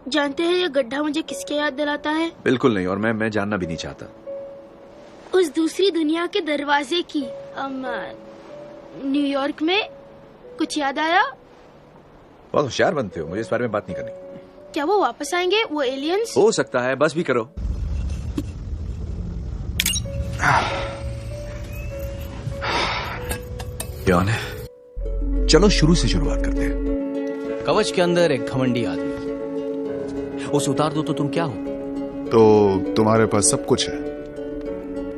जानते हैं ये गड्ढा मुझे किसके याद दिलाता है? बिल्कुल नहीं, और मैं जानना भी नहीं चाहता। उस दूसरी दुनिया के दरवाजे की। न्यूयॉर्क में कुछ याद आया? बहुत होशियार बनते हो, मुझे इस बारे में बात नहीं करनी। क्या वो वापस आएंगे, वो एलियंस? हो सकता है, बस भी करो। कौन है? चलो शुरू से शुरुआत करते हैं। कवच के अंदर एक घमंडी आदमी, उसे उतार दो तो तुम क्या हो? तो तुम्हारे पास सब कुछ है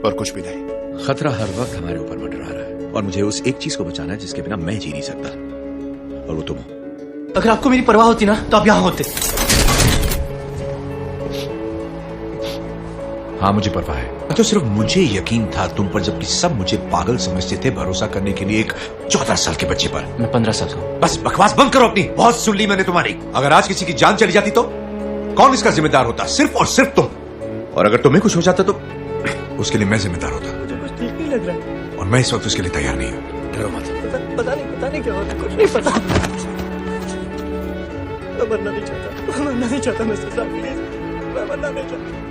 और कुछ भी नहीं। खतरा हर वक्त हमारे ऊपर मंडरा रहा है और मुझे उस एक चीज को बचाना है जिसके बिना मैं जी नहीं सकता, और वो तुम हो। अगर आपको मेरी परवाह होती ना तो आप यहाँ होते। हाँ, मुझे परवाह है। तो सिर्फ मुझे यकीन था तुम पर, जबकि सब मुझे पागल समझते थे भरोसा करने के लिए एक 14 साल के बच्चे पर। मैं 15 साल का हूँ। बस बकवास बंद करो अपनी, बहुत सुन ली मैंने तुम्हारी। अगर आज किसी की जान चली जाती तो कौन इसका जिम्मेदार होता? सिर्फ और सिर्फ तुम। और अगर तुम्हें कुछ हो जाता तो उसके लिए मैं जिम्मेदार होता। मुझे कुछ ठीक नहीं लग रहा है और मैं इस वक्त उसके लिए तैयार नहीं हूँ। डरो मत। पता नहीं क्या होता, कुछ नहीं पता। मैं मरना नहीं चाहता, मैं सजा प्लीज, मैं मरना नहीं चाहता।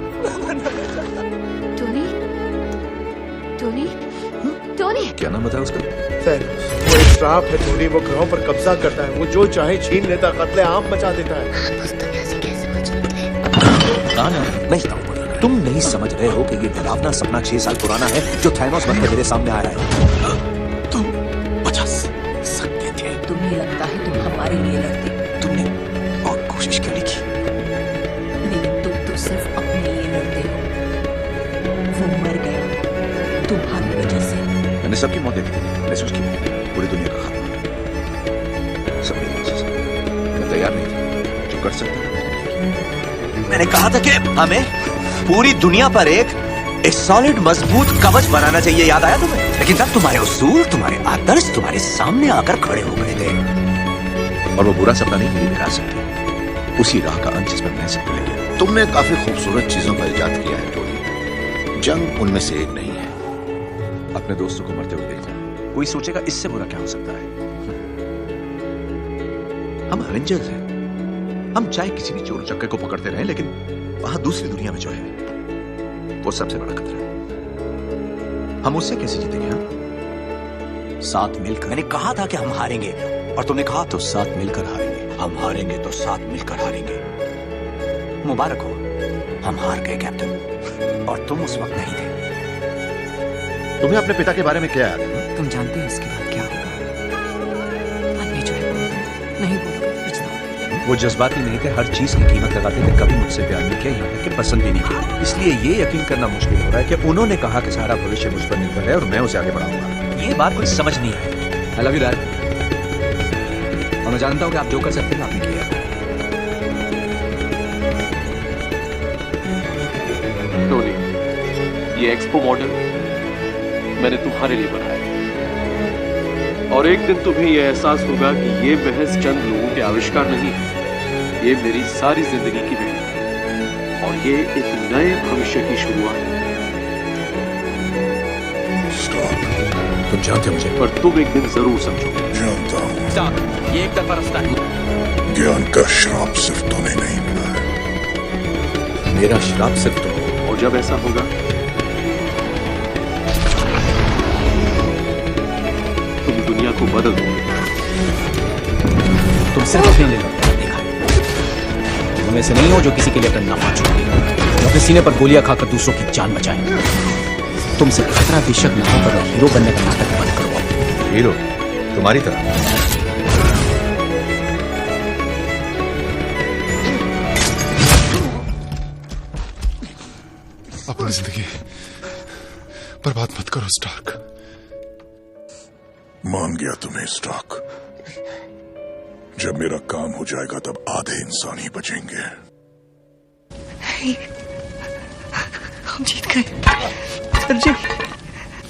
टोनी, क्या नाम बताया उसका? वो एक श्राप है टोनी, वो ग्रहों पर कब्जा करता है, वो जो चाहे छीन लेता, कत्ले आम मचा देता है। तुम नहीं समझ रहे हो कि ये डरावना सपना 6 साल पुराना है जो थैनोस बनकर मेरे सामने आ रहा है। तुम बचा सकते थे। तुम्हें लगता है तुम हमारे लिए लड़ते, तुमने और कोशिश क्यों नहीं की? लेकिन तुम तो सिर्फ अपने लिए लड़ते हो। वो मर गया तुम्हारी वजह से। मैंने सबकी मौत देखी थी, मैं उसकी पूरी दुनिया का खात्मा। सब मेरी वजह से। मैं तैयार नहीं था, जो कर सकता था। मैंने कहा था कि हमें पूरी दुनिया पर एक सॉलिड मजबूत कवच बनाना चाहिए, याद आया तुम्हें? लेकिन तब तुम्हारे उसूल, तुम्हारे आदर्श तुम्हारे सामने आकर खड़े हो गए थे। और वो बुरा सपना नहीं, मेरी विरासत थी, उसी राह का अंत जिस पर मैं सबको ले गया। तुमने काफी खूबसूरत चीजों का इजाद किया है टोनी, जंग उनमें से एक नहीं है। अपने दोस्तों को मरते हुए देखना, कोई सोचेगा इससे बुरा क्या हो सकता है। हम एवेंजर्स हैं, हम चाहे किसी भी चोर चक्के को पकड़ते रहें, लेकिन वहां दूसरी दुनिया में जो है वो सबसे बड़ा खतरा है। हम उससे कैसे जीतेंगे? हम साथ मिलकर। मैंने कहा था कि हम हारेंगे और तुमने कहा तो साथ मिलकर हारेंगे। हम हारेंगे तो साथ मिलकर हारेंगे। मुबारक हो, हम हार गए कैप्टन, और तुम उस वक्त नहीं थे। तुम्हें अपने पिता के बारे में क्या याद है? तुम जानते हो इसके बाद क्या होगा? आदमी जो है बोलता नहीं बोलोगे तो पछताओगे। वो जज्बाती नहीं थे, हर चीज की कीमत लगाते थे, कभी मुझसे प्यार नहीं किया, यहाँ तक कि पसंद भी नहीं किया। इसलिए ये यकीन करना मुश्किल हो रहा है कि उन्होंने कहा कि सारा भविष्य मुझ पर निर्भर है और मैं उसे आगे बढ़ाऊंगा। ये बात कोई समझ नहीं आई। आई लव यू डैड, और मैं जानता हूँ कि आप जो कर सकते हैं आपने किया। टोनी, ये एक्सपो मॉडल मैंने तुम्हारे लिए बनाया, और एक दिन तुम्हें यह एहसास होगा कि ये महज चंद लोगों के आविष्कार नहीं है, ये मेरी सारी जिंदगी की मेहनत है, और ये एक नए भविष्य की शुरुआत है। तुम जानते हो मुझे, पर तुम एक दिन जरूर समझोगे। जानता हूँ। ये एक तरफा रास्ता है। ज्ञान का श्राप सिर्फ तुम्हें नहीं मिला है, मेरा श्राप सिर्फ तुम हो। और जब ऐसा होगा तुम दुनिया को बदल दोगे। तुम सिर्फ अपने लिए लड़ते हो। तुम ऐसे नहीं हो जो किसी के लिए अपना नफा छोड़े, जो अपने सीने पर गोलियां खाकर दूसरों की जान बचाए। तुमसे खतरा बेशक ना हो, पर हीरो बनने का नाटक बंद करो। हीरो तुम्हारी तरह। अपनी जिंदगी बर्बाद मत करो स्टार्क। मान गया तुम्हें स्टार्क, जब मेरा काम हो जाएगा तब आधे इंसान ही बचेंगे। हम जीत गए सर जी।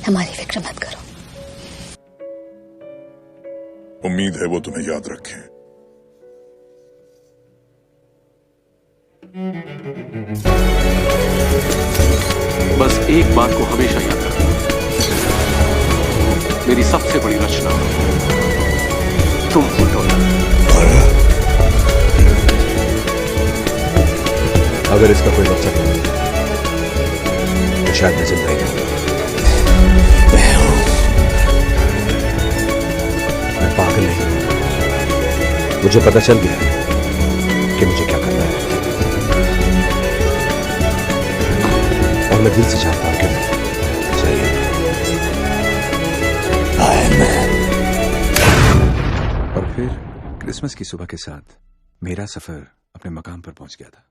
हमारी फिक्र मत करो। उम्मीद है वो तुम्हें याद रखे। बस एक बात को हमेशा याद रखना, मेरी सबसे बड़ी रचना तुम हो टोनी। अगर इसका कोई मकसद नहीं तो शायद मैं जिंदा ही नहीं हूं। मैं पागल नहीं हूं। मुझे पता चल गया है कि मुझे क्या करना है, और मैं दिल से चाहता हूं कि सही है। और फिर क्रिसमस की सुबह के साथ मेरा सफर अपने मकाम पर पहुंच गया था।